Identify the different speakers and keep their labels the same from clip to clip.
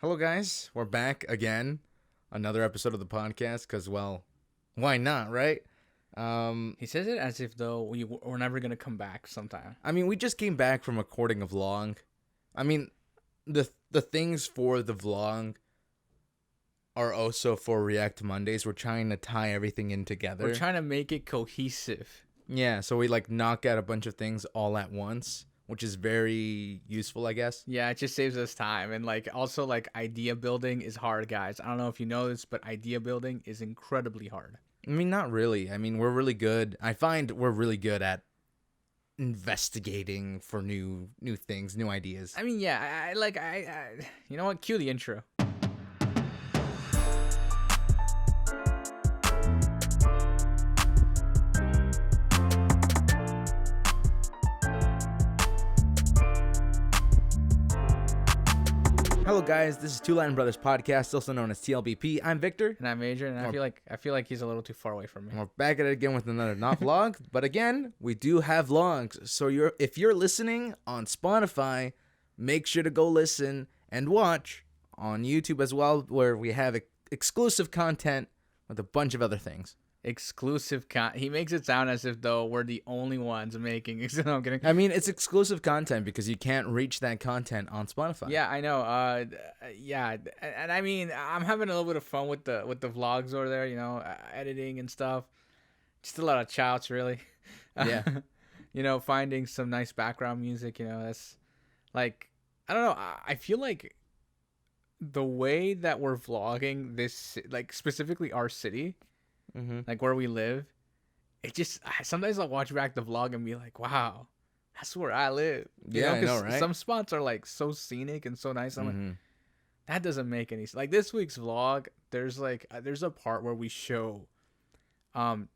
Speaker 1: Hello, guys. We're back again. Another episode of the podcast because, well, why not, right?
Speaker 2: He says it as if though we're never going to come back sometime.
Speaker 1: I mean, we just came back from recording a vlog. I mean, the things for the vlog are also for React Mondays. We're trying to tie everything in together.
Speaker 2: We're trying to make it cohesive.
Speaker 1: Yeah, so we knock out a bunch of things all at once, which is very useful, I guess.
Speaker 2: Yeah, it just saves us time. And also idea building is hard, guys. I don't know if you know this, but idea building is incredibly hard.
Speaker 1: I mean, not really. I mean, we're really good. I find we're really good at investigating for new things, new ideas.
Speaker 2: I mean, yeah, I you know what? Cue the intro.
Speaker 1: Hello, guys. This is Two Latin Brothers Podcast, also known as T.L.B.P. I'm Victor.
Speaker 2: And I'm Adrian, and I feel like he's a little too far away from me.
Speaker 1: And we're back at it again with another not vlog, but again, we do have vlogs. So if you're listening on Spotify, make sure to go listen and watch on YouTube as well, where we have exclusive content with a bunch of other things.
Speaker 2: Exclusive he makes it sound as if though we're the only ones making it. No, I'm kidding.
Speaker 1: I mean, it's exclusive content because you can't reach that content on Spotify.
Speaker 2: Yeah, I know. Yeah, and I mean, I'm having a little bit of fun with the vlogs over there. You know, editing and stuff. Just a lot of chouts, really.
Speaker 1: Yeah.
Speaker 2: You know, finding some nice background music. You know, that's I don't know. I feel like the way that we're vlogging this, specifically our city.
Speaker 1: Mm-hmm.
Speaker 2: Where we live, it just sometimes I'll watch back the vlog and be like, wow, that's where I live.
Speaker 1: I know, right?
Speaker 2: Some spots are so scenic and so nice. I'm like, that doesn't make any sense. This week's vlog, there's a part where we show an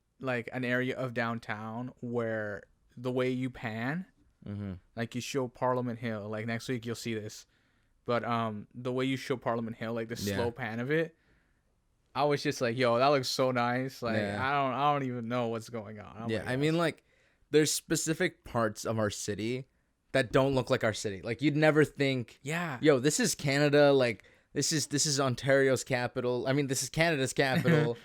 Speaker 2: area of downtown where the way you pan, you show Parliament Hill. Next week you'll see this, but the way you show Parliament Hill, the slow pan of it, I was just like, yo, that looks so nice. I don't even know what's going on.
Speaker 1: I mean, there's specific parts of our city that don't look like our city. You'd never think, yo, this is Canada. This is Ontario's capital. I mean, this is Canada's capital.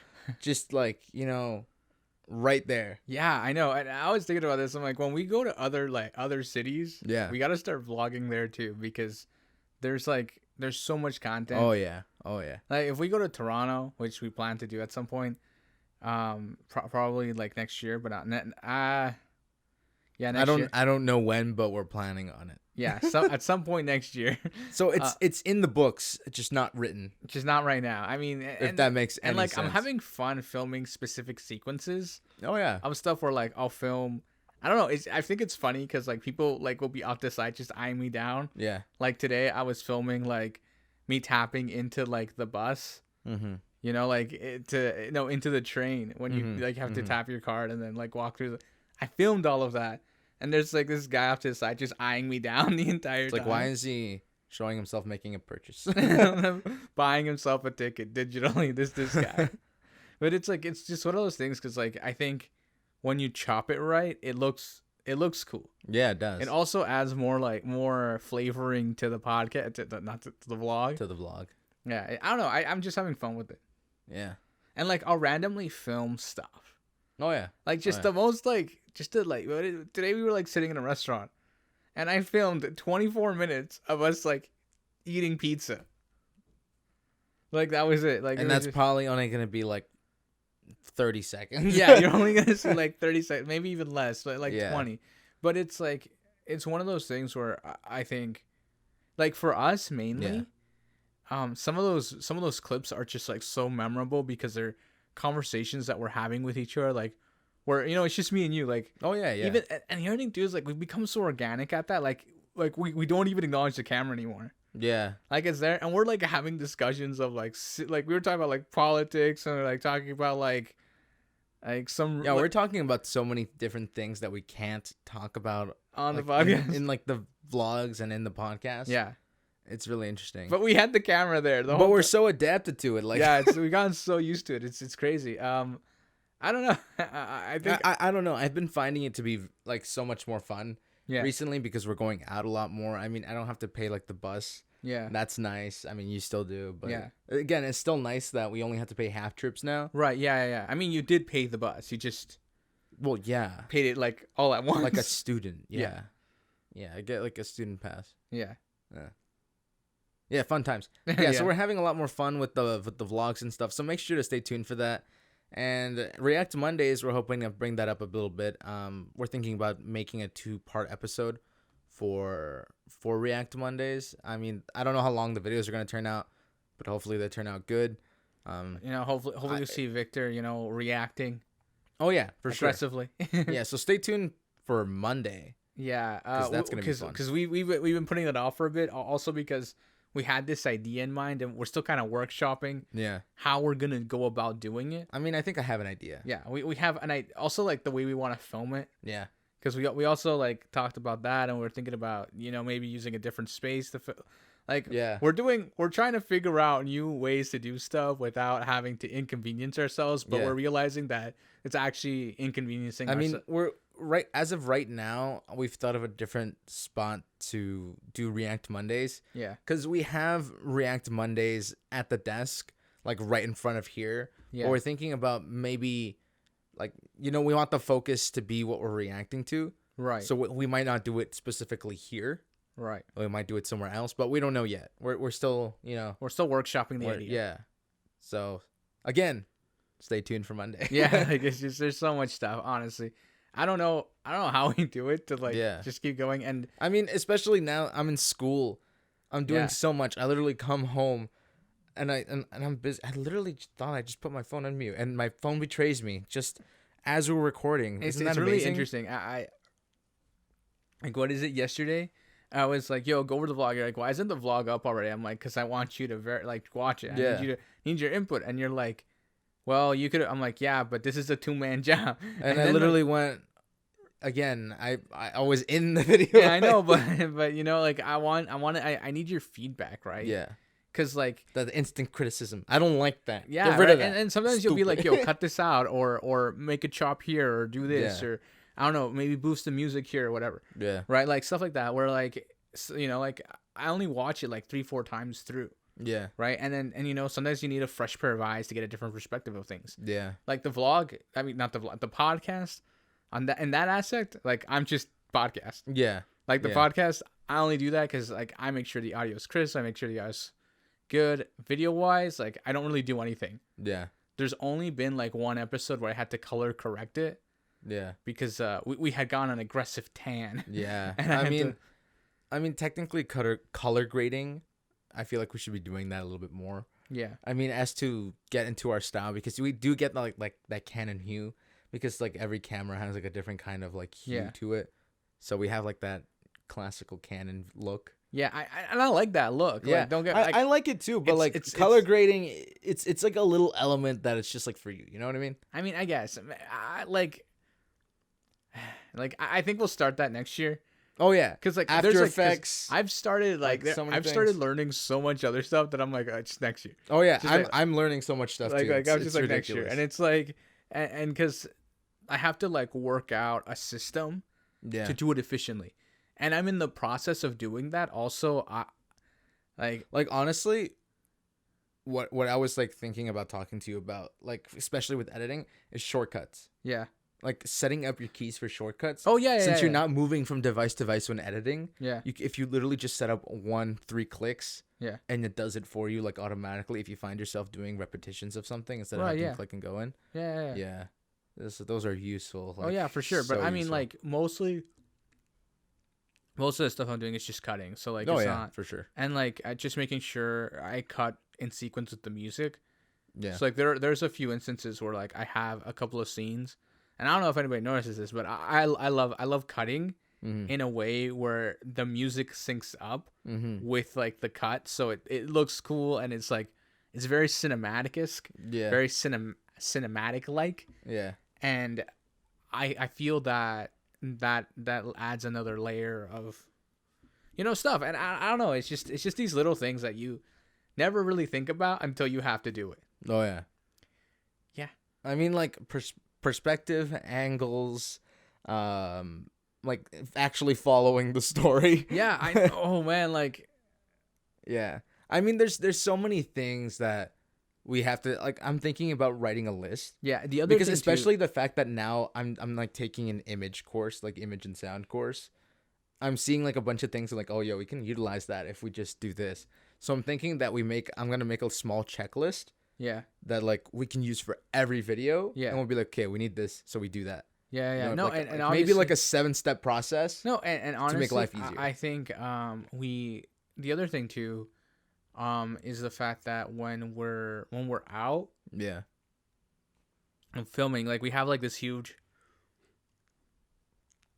Speaker 1: Just right there.
Speaker 2: Yeah, I know. And I was thinking about this. I'm like, when we go to other cities, we got to start vlogging there too, because there's so much content.
Speaker 1: Oh yeah.
Speaker 2: If we go to Toronto, which we plan to do at some point, probably next year, but next year.
Speaker 1: I don't know when, but we're planning on it.
Speaker 2: Yeah, at some point next year.
Speaker 1: So it's in the books, just not written.
Speaker 2: Just not right now. I mean,
Speaker 1: if that makes any sense.
Speaker 2: I'm having fun filming specific sequences.
Speaker 1: Oh yeah.
Speaker 2: Of stuff where I'll film. I don't know. I think it's funny because people will be off the side just eyeing me down.
Speaker 1: Yeah.
Speaker 2: Today I was filming me tapping into the bus. Mm-hmm. You know, into the train when you have to tap your card and then walk through. I filmed all of that, and there's this guy off to the side just eyeing me down the entire time.
Speaker 1: Why is he showing himself making a purchase?
Speaker 2: Buying himself a ticket digitally. This guy. But it's it's just one of those things because I think when you chop it right, it looks cool.
Speaker 1: Yeah, it does.
Speaker 2: It also adds more flavoring to the podcast, not to the vlog.
Speaker 1: To the vlog.
Speaker 2: Yeah, I don't know. I'm just having fun with it.
Speaker 1: Yeah.
Speaker 2: And I'll randomly film stuff.
Speaker 1: Oh yeah.
Speaker 2: The most today we were sitting in a restaurant, and I filmed 24 minutes of us eating pizza. That was it.
Speaker 1: And that's probably only gonna be 30 seconds.
Speaker 2: Yeah, you're only gonna see 30 seconds, maybe even less, but 20. But it's it's one of those things where I think for us mainly, some of those clips are just so memorable because they're conversations that we're having with each other, where it's just me and you,
Speaker 1: oh yeah.
Speaker 2: Even, and the other thing too is we've become so organic at that, we don't even acknowledge the camera anymore.
Speaker 1: Yeah.
Speaker 2: It's there, and we're having discussions of we were talking about politics, and we're talking about some.
Speaker 1: Yeah, we're talking about so many different things that we can't talk about
Speaker 2: on the podcast
Speaker 1: in the vlogs and in the podcast.
Speaker 2: Yeah,
Speaker 1: it's really interesting.
Speaker 2: But we had the camera there.
Speaker 1: But we're so adapted to it.
Speaker 2: We've gotten so used to it. It's crazy. I don't know. I think
Speaker 1: I don't know. I've been finding it to be so much more fun recently because we're going out a lot more. I mean, I don't have to pay the bus
Speaker 2: Yeah.
Speaker 1: That's nice. I mean, you still do, but
Speaker 2: Yeah.
Speaker 1: again, it's still nice that we only have to pay half trips now.
Speaker 2: Right. Yeah. I mean, you did pay the bus. You just
Speaker 1: Well, yeah,
Speaker 2: paid it like all at once.
Speaker 1: like a student.
Speaker 2: Yeah.
Speaker 1: Yeah, I get like a student pass.
Speaker 2: Yeah.
Speaker 1: Yeah, fun times. Yeah, so we're having a lot more fun with the vlogs and stuff. So make sure to stay tuned for that. And React Mondays, we're hoping to bring that up a little bit. We're thinking about making a 2-part episode for React Mondays. I mean, I don't know how long the videos are going to turn out, but hopefully they turn out good.
Speaker 2: Hopefully you'll see Victor, reacting.
Speaker 1: Oh yeah, for
Speaker 2: aggressively.
Speaker 1: Sure. Yeah, so stay tuned for Monday.
Speaker 2: Yeah,
Speaker 1: because that's gonna be fun.
Speaker 2: Because we've been putting it off for a bit, also because we had this idea in mind and we're still kind of workshopping.
Speaker 1: Yeah,
Speaker 2: how we're gonna go about doing it.
Speaker 1: I mean, I think I have an idea.
Speaker 2: Yeah, we have, and I also like the way we want to film it.
Speaker 1: Yeah,
Speaker 2: because we also like talked about that, and we're thinking about maybe using a different space to we're trying to figure out new ways to do stuff without having to inconvenience ourselves, but we're realizing that it's actually inconveniencing.
Speaker 1: I mean, as of right now, we've thought of a different spot to do React Mondays.
Speaker 2: Yeah,
Speaker 1: because we have React Mondays at the desk, like right in front of here. Yeah, but we're thinking about maybe, like, we want the focus to be what we're reacting to.
Speaker 2: Right.
Speaker 1: So we might not do it specifically here.
Speaker 2: Right.
Speaker 1: We might do it somewhere else, but we don't know yet. We're still,
Speaker 2: we're still workshopping the idea.
Speaker 1: Yeah. So again, stay tuned for Monday.
Speaker 2: Yeah, like it's just, there's so much stuff. Honestly, I don't know how we do it to just keep going. And
Speaker 1: I mean, especially now I'm in school, I'm doing so much. I literally come home, and I'm busy. I literally thought I just put my phone on mute, and my phone betrays me just as we're recording. Isn't that
Speaker 2: really
Speaker 1: amazing?
Speaker 2: Interesting. I like, what is it? Yesterday, I was like, "Yo, go over the vlog." You're like, "Why isn't the vlog up already?" I'm like, "Cause I want you to watch it. I need your input." And you're like, "Well, you could." I'm like, "Yeah, but this is a 2-man job."
Speaker 1: And I literally went. Again, I was in the video.
Speaker 2: Yeah, I know, but I need your feedback, right?
Speaker 1: Yeah.
Speaker 2: Cause like
Speaker 1: the instant criticism, I don't like that.
Speaker 2: Yeah,
Speaker 1: get rid of that.
Speaker 2: And sometimes you'll be like, "Yo, cut this out," or make a chop here, or do this, or I don't know, maybe boost the music here or whatever.
Speaker 1: Yeah.
Speaker 2: Right, like stuff like that. Where like, I only watch it like 3-4 times through.
Speaker 1: Yeah.
Speaker 2: Right, and sometimes you need a fresh pair of eyes to get a different perspective of things.
Speaker 1: Yeah.
Speaker 2: Like the vlog, I mean not the vlog, the podcast. In that aspect, like I'm just podcast.
Speaker 1: Yeah.
Speaker 2: Like the podcast, I only do that because like I make sure the audio is crisp. I make sure the audio is good. Video wise, like I don't really do anything.
Speaker 1: Yeah.
Speaker 2: There's only been like one episode where I had to color correct it.
Speaker 1: Yeah.
Speaker 2: Because we had gone an aggressive tan.
Speaker 1: Yeah. And I mean technically color grading, I feel like we should be doing that a little bit more.
Speaker 2: Yeah.
Speaker 1: I mean, as to get into our style, because we do get like that Canon hue. Because like every camera has like a different kind of like hue to it, so we have like that classical Canon look.
Speaker 2: Yeah, I like that look.
Speaker 1: Yeah,
Speaker 2: like, don't get.
Speaker 1: I like it too, but it's color grading, it's like a little element that it's just like for you. You know what I mean?
Speaker 2: I mean, I guess I think we'll start that next year.
Speaker 1: Oh yeah,
Speaker 2: because like
Speaker 1: After Effects.
Speaker 2: I've started I've started learning so much other stuff that I'm like, it's next year.
Speaker 1: Oh yeah, I'm learning so much stuff too.
Speaker 2: Like I was just like ridiculous. Next year, and it's like, and because I have to like work out a system to do it efficiently, and I'm in the process of doing that. Also, like
Speaker 1: honestly, what I was like thinking about talking to you about, like especially with editing, is shortcuts.
Speaker 2: Yeah.
Speaker 1: Like setting up your keys for shortcuts.
Speaker 2: Oh yeah,
Speaker 1: Since you're not moving from device to device when editing.
Speaker 2: Yeah.
Speaker 1: If you literally just set up 1-3 clicks.
Speaker 2: Yeah.
Speaker 1: And it does it for you like automatically if you find yourself doing repetitions of something instead of having to click and go in.
Speaker 2: Yeah.
Speaker 1: Those are useful.
Speaker 2: Like, for sure. But I mean, like mostly, most of the stuff I'm doing is just cutting. So like, it's not
Speaker 1: for sure.
Speaker 2: And like, just making sure I cut in sequence with the music.
Speaker 1: Yeah.
Speaker 2: So like, there's a few instances where like I have a couple of scenes, and I don't know if anybody notices this, but I love cutting in a way where the music syncs up with like the cut, so it looks cool and it's like it's very cinematic-esque. Yeah. Very cinematic like.
Speaker 1: Yeah.
Speaker 2: And I feel that adds another layer of stuff. And I don't know, it's just these little things that you never really think about until you have to do it.
Speaker 1: Oh yeah.
Speaker 2: Yeah.
Speaker 1: I mean, like perspective, angles, like actually following the story.
Speaker 2: Yeah, oh man, like
Speaker 1: Yeah. I mean, there's so many things that we have to like. I'm thinking about writing a list.
Speaker 2: Yeah, the other
Speaker 1: Because
Speaker 2: thing
Speaker 1: especially
Speaker 2: too,
Speaker 1: the fact that now I'm like taking an image course, like image and sound course. I'm seeing like a bunch of things like, oh, yo, we can utilize that if we just do this. So I'm thinking that I'm gonna make a small checklist
Speaker 2: yeah,
Speaker 1: that like we can use for every video,
Speaker 2: yeah,
Speaker 1: and we'll be like, okay, we need this, so we do that.
Speaker 2: yeah,
Speaker 1: You
Speaker 2: yeah.
Speaker 1: know,
Speaker 2: No,
Speaker 1: like,
Speaker 2: and
Speaker 1: like maybe like
Speaker 2: obviously,
Speaker 1: a 7-step process
Speaker 2: no, and
Speaker 1: to make
Speaker 2: honestly,
Speaker 1: life easier.
Speaker 2: I think we the other thing too, is the fact that when we're out
Speaker 1: Yeah.
Speaker 2: and filming, like we have like this huge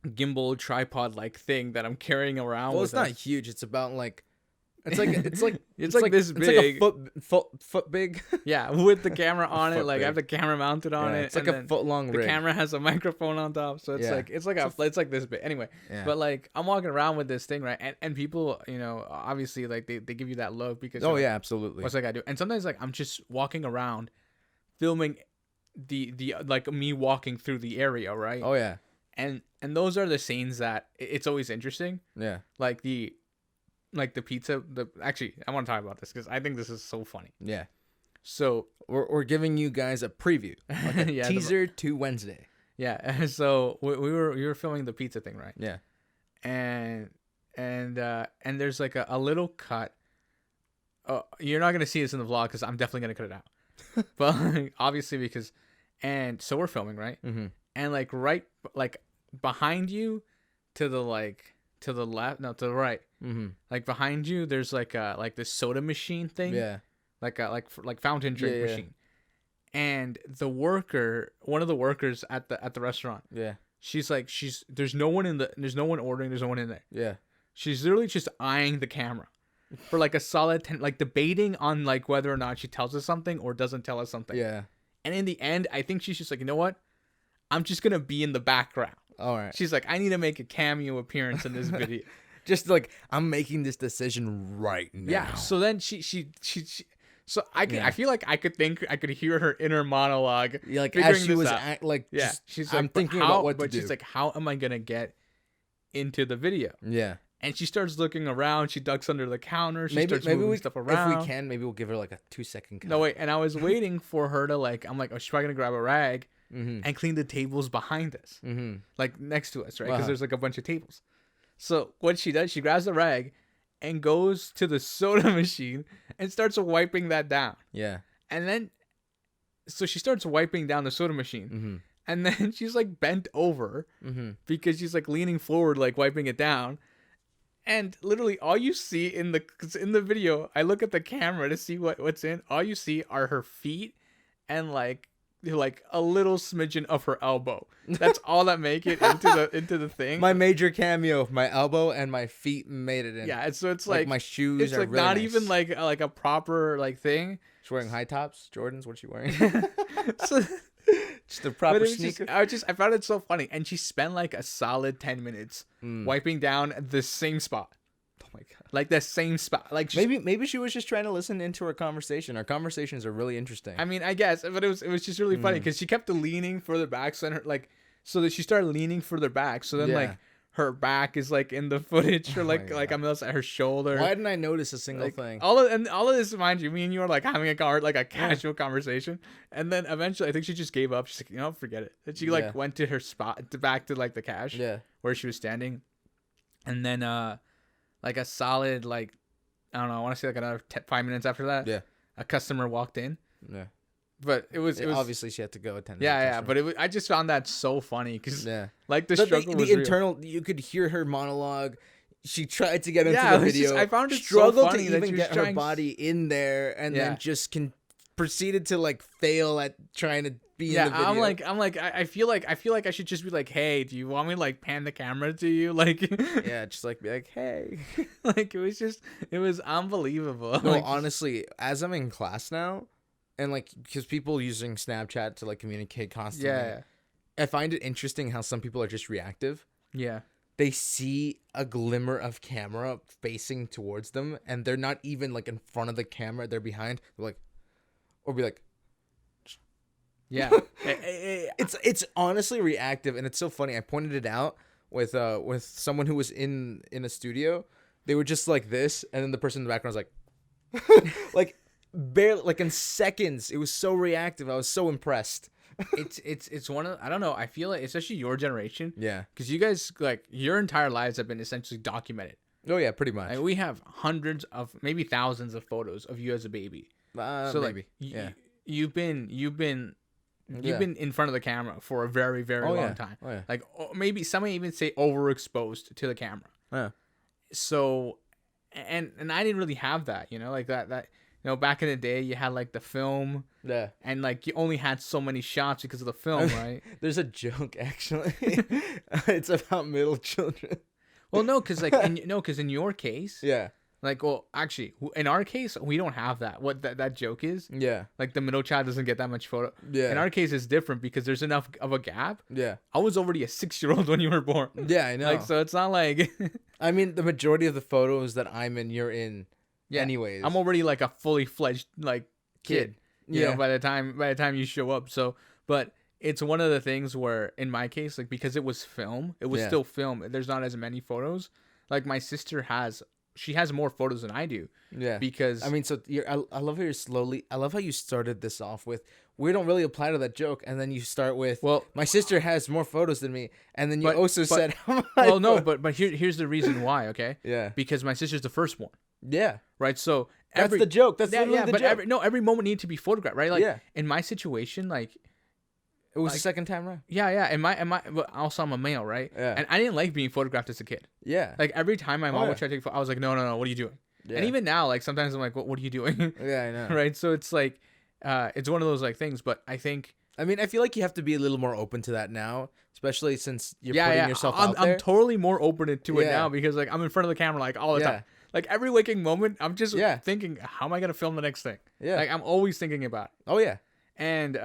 Speaker 2: gimbal tripod like thing that I'm carrying around
Speaker 1: Well,
Speaker 2: with
Speaker 1: it's not
Speaker 2: us.
Speaker 1: huge. It's about like it's
Speaker 2: like this
Speaker 1: It's like a
Speaker 2: big.
Speaker 1: foot big.
Speaker 2: Yeah, with the camera on it,
Speaker 1: foot
Speaker 2: like I have
Speaker 1: big.
Speaker 2: the camera mounted on
Speaker 1: Yeah,
Speaker 2: it,
Speaker 1: it's like
Speaker 2: and
Speaker 1: a
Speaker 2: then
Speaker 1: foot long
Speaker 2: the
Speaker 1: rig.
Speaker 2: camera has a microphone on top, so it's
Speaker 1: Yeah.
Speaker 2: like it's like this big. Anyway,
Speaker 1: Yeah.
Speaker 2: but like I'm walking around with this thing, right? And people, obviously like they give you that look because
Speaker 1: Oh
Speaker 2: you're like,
Speaker 1: yeah, absolutely.
Speaker 2: what's that guy do? And sometimes like I'm just walking around filming the like me walking through the area, right?
Speaker 1: Oh yeah.
Speaker 2: And those are the scenes that it's always interesting.
Speaker 1: Yeah.
Speaker 2: Like the pizza. Actually, I want to talk about this because I think this is so funny.
Speaker 1: Yeah.
Speaker 2: So
Speaker 1: We're giving you guys a preview, like a
Speaker 2: Yeah,
Speaker 1: teaser to Wednesday.
Speaker 2: yeah. So we were filming the pizza thing, right?
Speaker 1: Yeah.
Speaker 2: And there's like a little cut. You're not gonna see this in the vlog because I'm definitely gonna cut it out. But like, obviously because, and so we're filming, right?
Speaker 1: Mm-hmm.
Speaker 2: And like right like behind you, to the left, no, to the right,
Speaker 1: Mm-hmm.
Speaker 2: like behind you, there's like this soda machine thing,
Speaker 1: Yeah.
Speaker 2: like fountain drink
Speaker 1: Yeah, yeah.
Speaker 2: machine. And one of the workers at the restaurant,
Speaker 1: Yeah.
Speaker 2: there's no one ordering, there's no one in there.
Speaker 1: Yeah.
Speaker 2: She's literally just eyeing the camera for like a solid 10, like debating on like whether or not she tells us something or doesn't tell us something.
Speaker 1: Yeah.
Speaker 2: And in the end, I think she's just like, you know what? I'm just gonna be in the background.
Speaker 1: All right.
Speaker 2: She's like, I need to make a cameo appearance in this video.
Speaker 1: Just like I'm making this decision right now.
Speaker 2: Yeah. So then she so
Speaker 1: Yeah.
Speaker 2: I feel like I could hear her inner monologue.
Speaker 1: Yeah, like
Speaker 2: figuring
Speaker 1: as she
Speaker 2: this
Speaker 1: was
Speaker 2: out.
Speaker 1: like,
Speaker 2: Yeah.
Speaker 1: just,
Speaker 2: She's like,
Speaker 1: I'm thinking
Speaker 2: how,
Speaker 1: about what to
Speaker 2: but
Speaker 1: do.
Speaker 2: she's like, how am I gonna get into the video?
Speaker 1: Yeah.
Speaker 2: And she starts looking around. She ducks under the counter. She starts
Speaker 1: maybe
Speaker 2: moving
Speaker 1: we
Speaker 2: stuff around.
Speaker 1: If we can, maybe we'll give her like a 2-second cut.
Speaker 2: No, wait. And I was waiting for her to like, I'm like, oh, she's probably gonna grab a rag
Speaker 1: Mm-hmm.
Speaker 2: and clean the tables behind us,
Speaker 1: Mm-hmm.
Speaker 2: like next to us, right? Because
Speaker 1: Uh-huh.
Speaker 2: there's like a bunch of tables. So what she does, she grabs the rag and goes to the soda machine and starts wiping that down.
Speaker 1: Yeah.
Speaker 2: And then, so she starts wiping down the soda machine.
Speaker 1: Mm-hmm.
Speaker 2: And then she's like bent over
Speaker 1: Mm-hmm.
Speaker 2: because she's like leaning forward, like wiping it down. And literally all you see in the video, I look at the camera to see what's in. All you see are her feet and like a little smidgen of her elbow. That's all that make it into the thing.
Speaker 1: My major cameo, my elbow and my feet made it in.
Speaker 2: Yeah, and so it's
Speaker 1: like
Speaker 2: like
Speaker 1: my shoes
Speaker 2: it's
Speaker 1: are
Speaker 2: like
Speaker 1: really
Speaker 2: not
Speaker 1: nice.
Speaker 2: even like a proper like thing.
Speaker 1: She's wearing high tops, Jordans. What's she wearing?
Speaker 2: So
Speaker 1: Just the
Speaker 2: but
Speaker 1: proper
Speaker 2: it was just,
Speaker 1: sneaker.
Speaker 2: I found it so funny, and she spent like a solid 10 minutes wiping down the same spot,
Speaker 1: Oh my god.
Speaker 2: like the same spot, like just,
Speaker 1: Maybe she was just trying to listen into our conversation. Our conversations are really interesting.
Speaker 2: I mean, I guess, but it was just really funny because she kept leaning further back, so then so that she started leaning further back, so then
Speaker 1: Yeah.
Speaker 2: like her back is like in the footage, or
Speaker 1: Oh my
Speaker 2: like
Speaker 1: God.
Speaker 2: I'm at her shoulder.
Speaker 1: Why didn't I notice a single
Speaker 2: Like,
Speaker 1: thing?
Speaker 2: all of this, mind you, me and you are like having a casual conversation, and then eventually I think she just gave up. She's like, forget it. And she like
Speaker 1: Yeah.
Speaker 2: went to her spot, back to like the cash
Speaker 1: Yeah.
Speaker 2: where she was standing, and then like a solid like, I don't know, I want to say like another 5 minutes after that,
Speaker 1: Yeah.
Speaker 2: a customer walked in,
Speaker 1: Yeah.
Speaker 2: but it was
Speaker 1: Obviously she had to go attend. to the
Speaker 2: yeah,
Speaker 1: customer.
Speaker 2: but I just found that so funny because
Speaker 1: yeah.
Speaker 2: like the
Speaker 1: The
Speaker 2: struggle was real.
Speaker 1: internal. You could hear her monologue. She tried to get into
Speaker 2: Yeah,
Speaker 1: the
Speaker 2: it was just-
Speaker 1: video.
Speaker 2: I found it so
Speaker 1: struggled
Speaker 2: funny
Speaker 1: to
Speaker 2: that
Speaker 1: even
Speaker 2: she was
Speaker 1: get her
Speaker 2: trying-
Speaker 1: body in there, and
Speaker 2: Yeah.
Speaker 1: then just proceeded to like fail at trying to be
Speaker 2: Yeah,
Speaker 1: in the video.
Speaker 2: I'm like I feel like I should just be like, hey, do you want me to like pan the camera to you, like
Speaker 1: Yeah, just like be like, hey.
Speaker 2: like it was unbelievable.
Speaker 1: No,
Speaker 2: Like,
Speaker 1: honestly, as I'm in class now, and like because people using Snapchat to like communicate constantly,
Speaker 2: yeah,
Speaker 1: I find it interesting how some people are just reactive.
Speaker 2: yeah,
Speaker 1: They see a glimmer of camera facing towards them, and they're not even like in front of the camera; they're behind. They're like, or be like,
Speaker 2: yeah.
Speaker 1: it's honestly reactive, and it's so funny. I pointed it out with someone who was in a studio, they were just like this, and then the person in the background was like, like barely, like in seconds. It was so reactive. I was so impressed.
Speaker 2: It's one of, I don't know. I feel like especially your generation.
Speaker 1: Yeah.
Speaker 2: Because you guys like your entire lives have been essentially documented.
Speaker 1: Oh yeah, pretty much.
Speaker 2: Like, we have hundreds of maybe thousands of photos of you as a baby. So
Speaker 1: maybe.
Speaker 2: like you've been in front of the camera for a very, very long time.
Speaker 1: Oh, yeah.
Speaker 2: Like maybe some may even say overexposed to the camera.
Speaker 1: Yeah.
Speaker 2: So, and I didn't really have that, like that, back in the day you had like the film,
Speaker 1: Yeah.
Speaker 2: and like you only had so many shots because of the film, right?
Speaker 1: There's a joke actually. It's about middle children.
Speaker 2: Well, no, because in your case,
Speaker 1: Yeah.
Speaker 2: like, well, actually, in our case, we don't have that. What that joke is,
Speaker 1: Yeah.
Speaker 2: like the middle child doesn't get that much photo.
Speaker 1: Yeah.
Speaker 2: In our case, it's different because there's enough of a gap.
Speaker 1: Yeah.
Speaker 2: I was already a 6-year-old when you were born.
Speaker 1: Yeah, I know.
Speaker 2: Like, so it's not like.
Speaker 1: I mean, the majority of the photos that I'm in, you're in.
Speaker 2: Yeah.
Speaker 1: Anyways,
Speaker 2: I'm already like a fully fledged like kid. You know, by the time you show up. So, but it's one of the things where, in my case, like because it was film, it was still film. There's not as many photos. Like my sister has more photos than I do.
Speaker 1: Yeah.
Speaker 2: Because
Speaker 1: I mean, so I love how you're slowly. I love how you started this off with, we don't really apply to that joke, and then you start with, well, my sister has more photos than me, and then you said,
Speaker 2: well, no, but here's the reason why. Okay.
Speaker 1: Yeah.
Speaker 2: Because my sister's the firstborn.
Speaker 1: Yeah.
Speaker 2: Right. So
Speaker 1: that's the joke. That's literally the joke.
Speaker 2: Every moment needed to be photographed. Right. Like in my situation, like.
Speaker 1: It was the second time around.
Speaker 2: Yeah, yeah. And but also I'm a male, right?
Speaker 1: Yeah.
Speaker 2: And I didn't like being photographed as a kid.
Speaker 1: Yeah.
Speaker 2: Like every time my mom would try to take a photo, I was like, no, what are you doing? Yeah. And even now, like sometimes I'm like, what are you doing?
Speaker 1: Yeah, I know.
Speaker 2: Right. So it's like, it's one of those like things. But I think.
Speaker 1: I mean, I feel like you have to be a little more open to that now, especially since you're putting yourself out there.
Speaker 2: I'm totally more open to it now because like I'm in front of the camera like all the time. Like every waking moment, I'm just thinking, how am I gonna film the next thing? Yeah. Like I'm always thinking about it.
Speaker 1: Oh yeah.
Speaker 2: And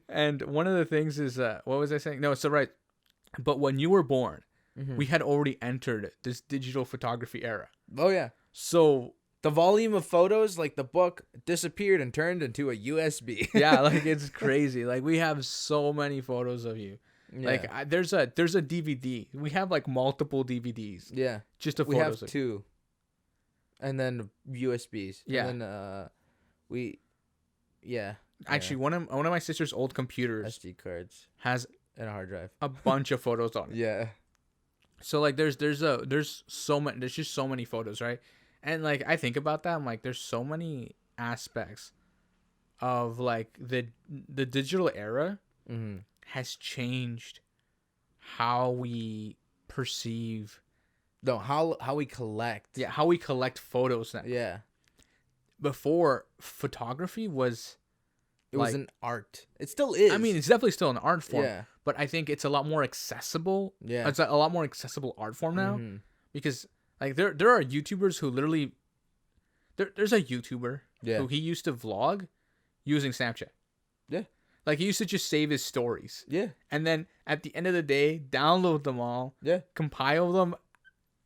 Speaker 2: and one of the things is what was I saying? No, so right. But when you were born, we had already entered this digital photography era.
Speaker 1: Oh yeah.
Speaker 2: So
Speaker 1: the volume of photos, like the book, disappeared and turned into a USB.
Speaker 2: Yeah, like it's crazy. Like we have so many photos of you. Yeah. Like there's a DVD. We have like multiple DVDs.
Speaker 1: Yeah.
Speaker 2: Just of
Speaker 1: we
Speaker 2: photos.
Speaker 1: We have 2. And then USBs.
Speaker 2: Yeah.
Speaker 1: And then
Speaker 2: Actually, one of my sister's old computers,
Speaker 1: SD cards,
Speaker 2: has
Speaker 1: and a hard drive,
Speaker 2: a bunch of photos on it.
Speaker 1: Yeah.
Speaker 2: So like there's just so many photos, right? And like I think about that, I'm like, there's so many aspects of like the digital era has changed how we perceive.
Speaker 1: No, how we collect.
Speaker 2: Yeah, how we collect photos now.
Speaker 1: Yeah.
Speaker 2: Before, photography was.
Speaker 1: It was an art. It still is.
Speaker 2: I mean, it's definitely still an art form.
Speaker 1: Yeah.
Speaker 2: But I think it's a lot more accessible.
Speaker 1: Yeah.
Speaker 2: It's a lot more accessible art form now. Because like there are YouTubers who literally. There's a YouTuber who he used to vlog using Snapchat.
Speaker 1: Yeah.
Speaker 2: Like he used to just save his stories.
Speaker 1: Yeah.
Speaker 2: And then at the end of the day, download them all.
Speaker 1: Yeah.
Speaker 2: Compile them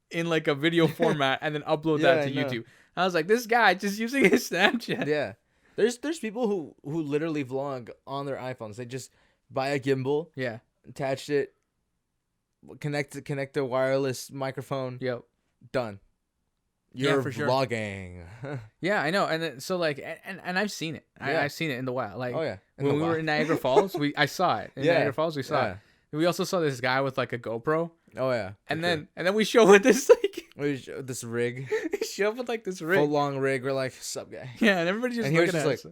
Speaker 2: in like a video format and then upload that to YouTube. I was like, this guy just using his Snapchat.
Speaker 1: Yeah. There's people who literally vlog on their iPhones. They just buy a gimbal.
Speaker 2: Yeah.
Speaker 1: Attach it. Connect the wireless microphone.
Speaker 2: Yep.
Speaker 1: Done. You're
Speaker 2: for sure.
Speaker 1: vlogging.
Speaker 2: Yeah, I know. And then, so like, and I've seen it. I've seen it in the wild. Like, when we were in Niagara Falls, I saw it. In Niagara Falls, we saw it. We also saw this guy with like a GoPro.
Speaker 1: Oh yeah.
Speaker 2: And then we show with this like
Speaker 1: this rig.
Speaker 2: We show up with like this rig.
Speaker 1: Full long rig. We're like, sup guy.
Speaker 2: Yeah, and everybody just looking at us.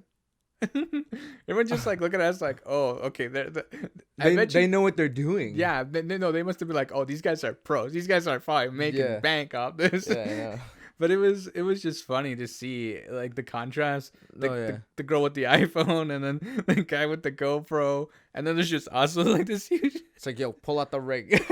Speaker 2: Everyone just like looking at us like, oh, okay.
Speaker 1: They know what they're doing.
Speaker 2: Yeah, they must have been like, oh, these guys are pros. These guys are probably making bank off this.
Speaker 1: Yeah, I know.
Speaker 2: But it was just funny to see like the contrast. The girl with the iPhone and then the guy with the GoPro, and then there's just us with like this huge.
Speaker 1: It's like, yo, pull out the rig.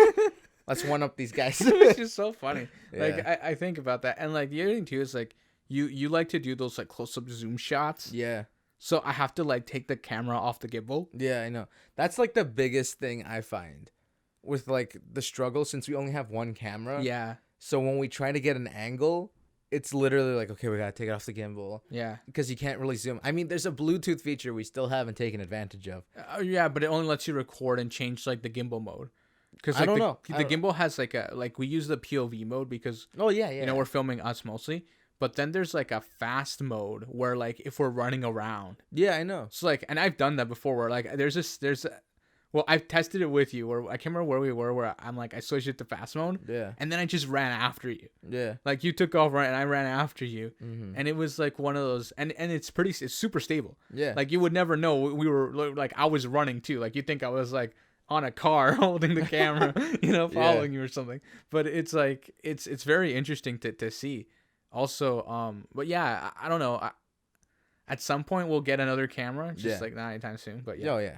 Speaker 1: Let's one up these guys.
Speaker 2: It's just so funny. Like I think about that, and like the other thing too is like you like to do those like close up zoom shots.
Speaker 1: Yeah.
Speaker 2: So I have to like take the camera off the gimbal.
Speaker 1: Yeah, I know. That's like the biggest thing I find with like the struggle since we only have one camera.
Speaker 2: Yeah.
Speaker 1: So when we try to get an angle, it's literally like, okay, we gotta take it off the gimbal.
Speaker 2: Yeah.
Speaker 1: Because you can't really zoom. I mean, there's a Bluetooth feature we still haven't taken advantage of.
Speaker 2: Yeah, but it only lets you record and change like the gimbal mode. Because
Speaker 1: I
Speaker 2: like
Speaker 1: don't know.
Speaker 2: the gimbal has like we use the POV mode because
Speaker 1: Oh yeah.
Speaker 2: we're filming us mostly. But then there's like a fast mode where like if we're running around.
Speaker 1: Yeah, I know.
Speaker 2: So like, and I've done that before where like well, I've tested it with you where I can't remember where we were where I'm like I switched it to fast mode.
Speaker 1: Yeah.
Speaker 2: And then I just ran after you.
Speaker 1: Yeah.
Speaker 2: Like you took off right and I ran after you.
Speaker 1: Mm-hmm.
Speaker 2: And it was like one of those and it's super stable.
Speaker 1: Yeah.
Speaker 2: Like you would never know we were like I was running too. Like you think I was like on a car holding the camera, following you or something. But it's like it's very interesting to see. Also, but yeah, I don't know. At some point we'll get another camera, just like not anytime soon. But yeah,
Speaker 1: oh yeah.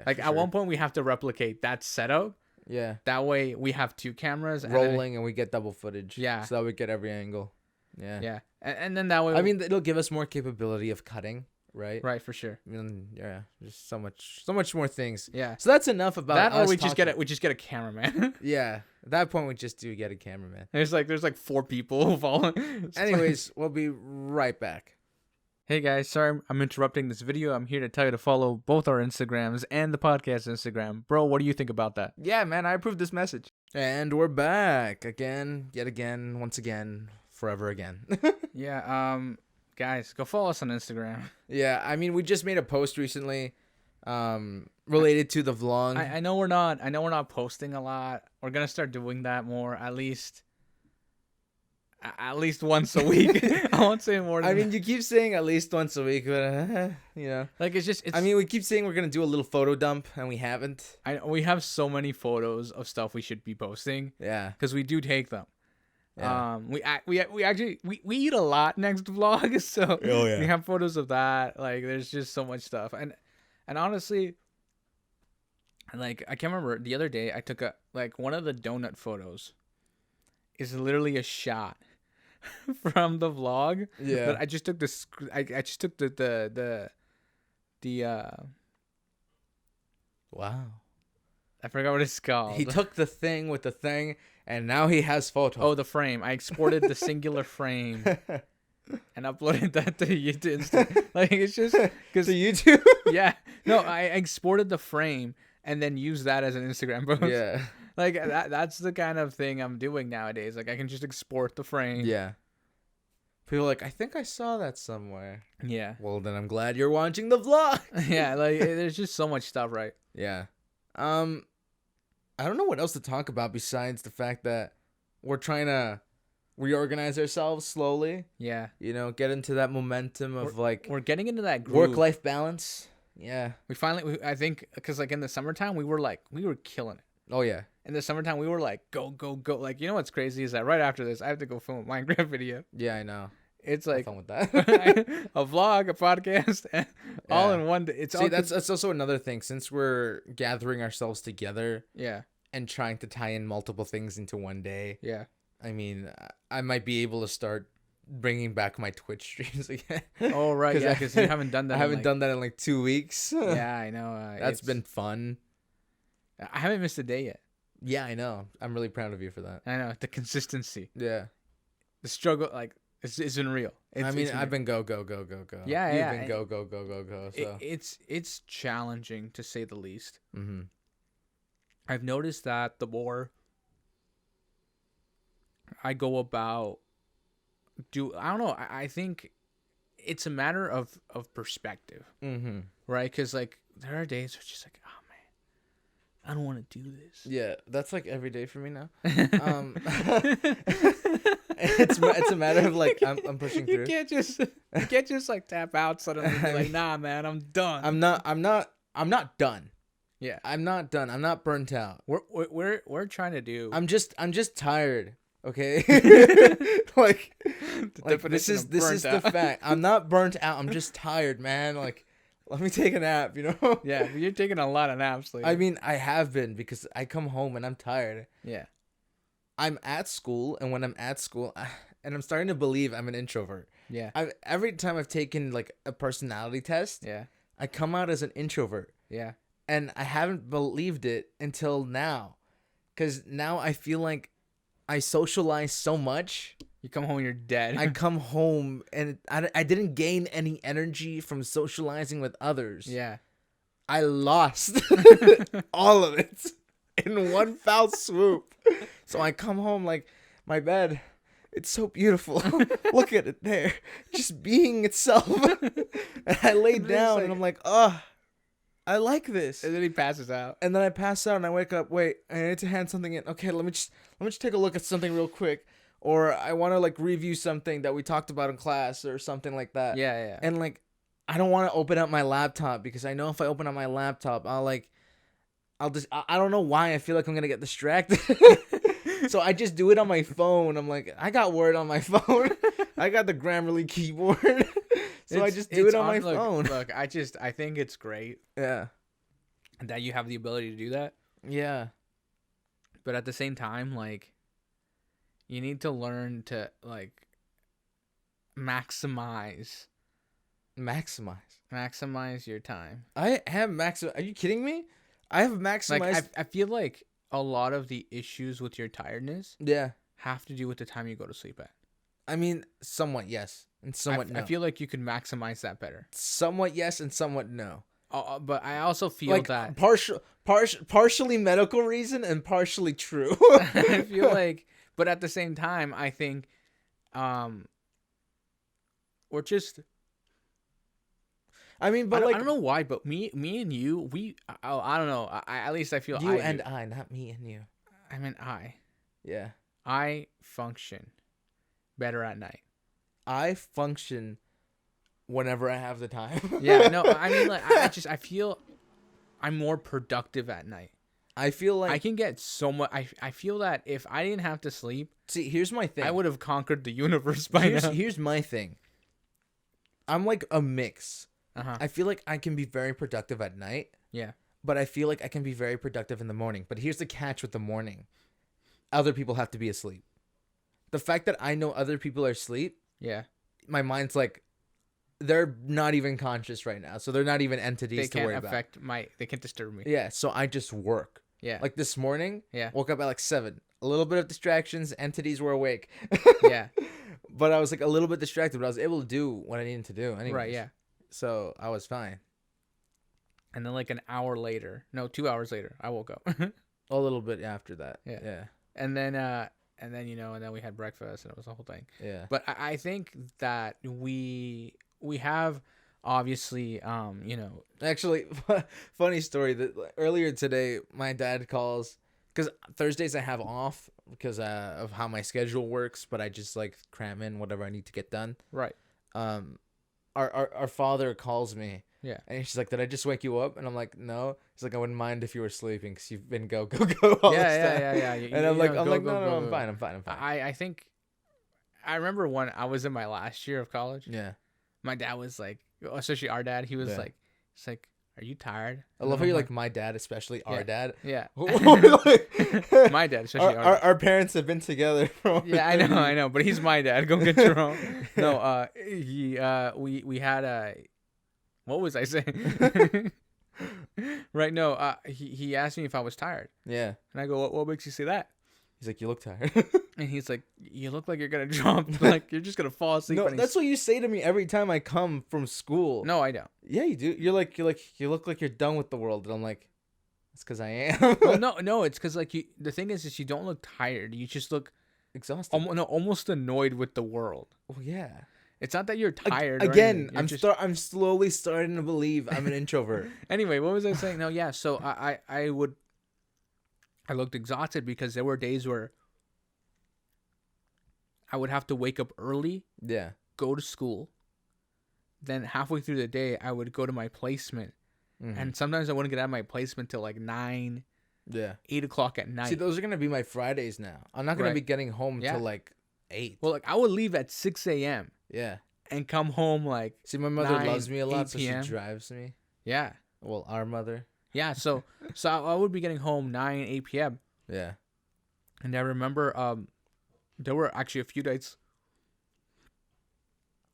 Speaker 2: Like at one point we have to replicate that setup.
Speaker 1: Yeah.
Speaker 2: That way we have two cameras
Speaker 1: rolling and we get double footage.
Speaker 2: Yeah.
Speaker 1: So that we get every angle. Yeah.
Speaker 2: Yeah, and then that way.
Speaker 1: I mean, it'll give us more capability of cutting, right?
Speaker 2: Right, for sure.
Speaker 1: I mean, yeah, just so much more things.
Speaker 2: Yeah.
Speaker 1: So that's enough about
Speaker 2: that, or
Speaker 1: us
Speaker 2: we
Speaker 1: talking.
Speaker 2: just get a cameraman.
Speaker 1: Yeah. At that point, we just do get a cameraman.
Speaker 2: There's like 4 people following.
Speaker 1: Anyways, we'll be right back.
Speaker 2: Hey guys, sorry I'm interrupting this video. I'm here to tell you to follow both our Instagrams and the podcast Instagram. Bro, what do you think about that?
Speaker 1: Yeah, man, I approve this message. And we're back again, yet again, once again, forever again.
Speaker 2: Yeah, guys, go follow us on Instagram.
Speaker 1: Yeah, I mean, we just made a post recently, related to the vlog.
Speaker 2: I know we're not posting a lot. We're gonna start doing that more, at least once a week. I won't say more than
Speaker 1: I mean, you keep saying at least once a week, but
Speaker 2: like it's
Speaker 1: I mean, we keep saying we're gonna do a little photo dump, and we haven't.
Speaker 2: We have so many photos of stuff we should be posting.
Speaker 1: Yeah,
Speaker 2: because we do take them.
Speaker 1: Yeah.
Speaker 2: We actually eat a lot next vlog, so we have photos of that. Like, there's just so much stuff, and honestly, like I can't remember the other day I took one of the donut photos is literally a shot from the vlog.
Speaker 1: Yeah,
Speaker 2: but I just took this. I just took the
Speaker 1: wow.
Speaker 2: I forgot what it's called.
Speaker 1: He took the thing with the thing, and now he has photo.
Speaker 2: Oh, the frame. I exported the singular frame and uploaded that to YouTube. Like, it's just because
Speaker 1: to YouTube.
Speaker 2: Yeah, no, I exported the frame and then used that as an Instagram post.
Speaker 1: Yeah,
Speaker 2: like that's the kind of thing I'm doing nowadays. Like, I can just export the frame.
Speaker 1: Yeah. People are like, I think I saw that somewhere.
Speaker 2: Yeah.
Speaker 1: Well, then I'm glad you're watching the vlog.
Speaker 2: Yeah, like there's just so much stuff, right?
Speaker 1: Yeah. I don't know what else to talk about besides the fact that we're trying to reorganize ourselves slowly.
Speaker 2: Yeah.
Speaker 1: Get into that momentum of
Speaker 2: we're getting into that groove.
Speaker 1: Work-life balance. Yeah.
Speaker 2: I think, because like in the summertime, we were killing it.
Speaker 1: Oh, yeah.
Speaker 2: In the summertime, we were like, go, go, go. Like, what's crazy is that right after this, I have to go film a Minecraft video.
Speaker 1: Yeah, I know.
Speaker 2: It's like
Speaker 1: fun with that.
Speaker 2: a vlog, a podcast, all in one day.
Speaker 1: That's also another thing. Since we're gathering ourselves together,
Speaker 2: yeah,
Speaker 1: and trying to tie in multiple things into one day.
Speaker 2: Yeah,
Speaker 1: I mean, I might be able to start bringing back my Twitch streams again.
Speaker 2: Oh right, yeah, because you haven't done that.
Speaker 1: I haven't done that in like 2 weeks.
Speaker 2: Yeah, I know.
Speaker 1: That's been fun.
Speaker 2: I haven't missed a day yet.
Speaker 1: Yeah, I know. I'm really proud of you for that.
Speaker 2: I know, the consistency.
Speaker 1: Yeah,
Speaker 2: the struggle, like. It's been real.
Speaker 1: I've been go.
Speaker 2: Yeah,
Speaker 1: You've been go. So
Speaker 2: it's challenging to say the least.
Speaker 1: Mm-hmm.
Speaker 2: I've noticed that the more I go about, I don't know. I think it's a matter of perspective,
Speaker 1: mm-hmm.
Speaker 2: right? Because like there are days where it's just like, oh man, I don't want to do this.
Speaker 1: Yeah, that's like every day for me now. It's a matter of like I'm pushing through.
Speaker 2: You can't just like tap out suddenly and be like, nah, man, I'm done.
Speaker 1: I'm not done.
Speaker 2: Yeah,
Speaker 1: I'm not done. I'm not burnt out.
Speaker 2: We're trying to do.
Speaker 1: I'm just tired. Okay. like this is the fact. I'm not burnt out. I'm just tired, man. Like, let me take a nap.
Speaker 2: Yeah, you're taking a lot of naps lately.
Speaker 1: I mean, I have been, because I come home and I'm tired.
Speaker 2: Yeah.
Speaker 1: I'm at school, and when I'm at school, and I'm starting to believe I'm an introvert.
Speaker 2: Yeah.
Speaker 1: Every time I've taken like a personality test,
Speaker 2: yeah,
Speaker 1: I come out as an introvert.
Speaker 2: Yeah.
Speaker 1: And I haven't believed it until now, because now I feel like I socialize so much.
Speaker 2: You come home, you're dead.
Speaker 1: I come home and I didn't gain any energy from socializing with others.
Speaker 2: Yeah.
Speaker 1: I lost all of it. in one foul swoop. So I come home like, my bed, it's so beautiful. Look at it there, just being itself. And I lay down and I'm like, oh, I like this.
Speaker 2: And then he passes out.
Speaker 1: And then I pass out and I wake up. Wait, I need to hand something in. Okay, let me just take a look at something real quick. Or I want to like review something that we talked about in class or something like that.
Speaker 2: Yeah.
Speaker 1: And like, I don't want to open up my laptop because I know if I open up my laptop, I don't know why I feel like I'm going to get distracted. So I just do it on my phone. I'm like, I got Word on my phone. I got the Grammarly keyboard. So I just do it on my phone.
Speaker 2: Look, I think it's great.
Speaker 1: Yeah.
Speaker 2: That you have the ability to do that.
Speaker 1: Yeah.
Speaker 2: But at the same time, like, you need to learn to, like, maximize your time.
Speaker 1: I have maximized. Are you kidding me? I have maximized.
Speaker 2: Like, I feel like a lot of the issues with your tiredness have to do with the time you go to sleep at.
Speaker 1: I mean, somewhat yes, and somewhat no.
Speaker 2: I feel like you could maximize that better.
Speaker 1: Somewhat yes, and somewhat no.
Speaker 2: But I also feel
Speaker 1: like
Speaker 2: that
Speaker 1: partially medical reason and partially true.
Speaker 2: I feel like, but at the same time, I think, we're just.
Speaker 1: I mean, but
Speaker 2: I don't know why, but me and you, I don't know. At least I feel
Speaker 1: you and I, not me and you.
Speaker 2: I mean,
Speaker 1: Yeah.
Speaker 2: I function better at night.
Speaker 1: I function whenever I have the time.
Speaker 2: Yeah, no, I mean, like, I feel I'm more productive at night.
Speaker 1: I feel like
Speaker 2: I can get so much. I feel that if I didn't have to sleep,
Speaker 1: see, here's my thing.
Speaker 2: I would have conquered the universe by now.
Speaker 1: Here's my thing. I'm like a mix.
Speaker 2: Uh-huh.
Speaker 1: I feel like I can be very productive at night.
Speaker 2: Yeah.
Speaker 1: But I feel like I can be very productive in the morning. But here's the catch with the morning. Other people have to be asleep. The fact that I know other people are asleep.
Speaker 2: Yeah.
Speaker 1: My mind's like, they're not even conscious right now. So they're not even entities to worry about.
Speaker 2: They can't disturb me.
Speaker 1: Yeah. So I just work.
Speaker 2: Yeah.
Speaker 1: Like this morning.
Speaker 2: Yeah.
Speaker 1: Woke up at like 7. A little bit of distractions. Entities were awake.
Speaker 2: Yeah.
Speaker 1: But I was like a little bit distracted. But I was able to do what I needed to do. Anyways.
Speaker 2: Right. Yeah.
Speaker 1: So I was fine.
Speaker 2: And then like 2 hours later, I woke up.
Speaker 1: A little bit after that.
Speaker 2: Yeah.
Speaker 1: Yeah.
Speaker 2: And then and then we had breakfast and it was the whole thing.
Speaker 1: Yeah.
Speaker 2: But I think that we have obviously
Speaker 1: Actually, funny story that earlier today my dad calls because Thursdays I have off because of how my schedule works, but I just like cram in whatever I need to get done.
Speaker 2: Right.
Speaker 1: Our father calls me.
Speaker 2: Yeah.
Speaker 1: And she's like, "Did I just wake you up?" And I'm like, "No." He's like, "I wouldn't mind if you were sleeping because you've been go all this time."
Speaker 2: Yeah.
Speaker 1: And I'm like, no, I'm fine.
Speaker 2: I think I remember when I was in my last year of college.
Speaker 1: Yeah.
Speaker 2: My dad was like, especially our dad, he was like, it's like, "Are you tired?"
Speaker 1: I love how you're like, my dad, especially our dad.
Speaker 2: Yeah. My dad, especially
Speaker 1: our parents have been together for
Speaker 2: yeah, I know, but he's my dad. Go get your own. No, we had a. What was I saying? Right, no, he asked me if I was tired.
Speaker 1: Yeah.
Speaker 2: And I go, what makes you say that?
Speaker 1: He's like, "You look tired."
Speaker 2: And he's like, "You look like you're going to drop, like you're just going to fall asleep."
Speaker 1: No, that's what you say to me every time I come from school.
Speaker 2: No, I don't.
Speaker 1: Yeah, you do. You look like you're done with the world. And I'm like, it's because I am.
Speaker 2: Well, no, it's because like the thing is you don't look tired. You just look
Speaker 1: exhausted.
Speaker 2: Almost annoyed with the world.
Speaker 1: Well, yeah.
Speaker 2: It's not that you're tired.
Speaker 1: Again, I'm slowly starting to believe I'm an introvert.
Speaker 2: Anyway, what was I saying? No, yeah. So I looked exhausted because there were days where I would have to wake up early.
Speaker 1: Yeah.
Speaker 2: Go to school. Then halfway through the day, I would go to my placement. Mm-hmm. And sometimes I wouldn't get out of my placement till like 9.
Speaker 1: Yeah.
Speaker 2: 8 o'clock at night.
Speaker 1: See, those are going to be my Fridays now. I'm not going to be getting home till like 8.
Speaker 2: Well, like I would leave at 6 a.m.
Speaker 1: Yeah.
Speaker 2: And come home like.
Speaker 1: See, my mother loves me a lot, so she drives me.
Speaker 2: Yeah.
Speaker 1: Well, our mother.
Speaker 2: Yeah. So I would be getting home 9, 8 p.m.
Speaker 1: Yeah.
Speaker 2: And I remember there were actually a few nights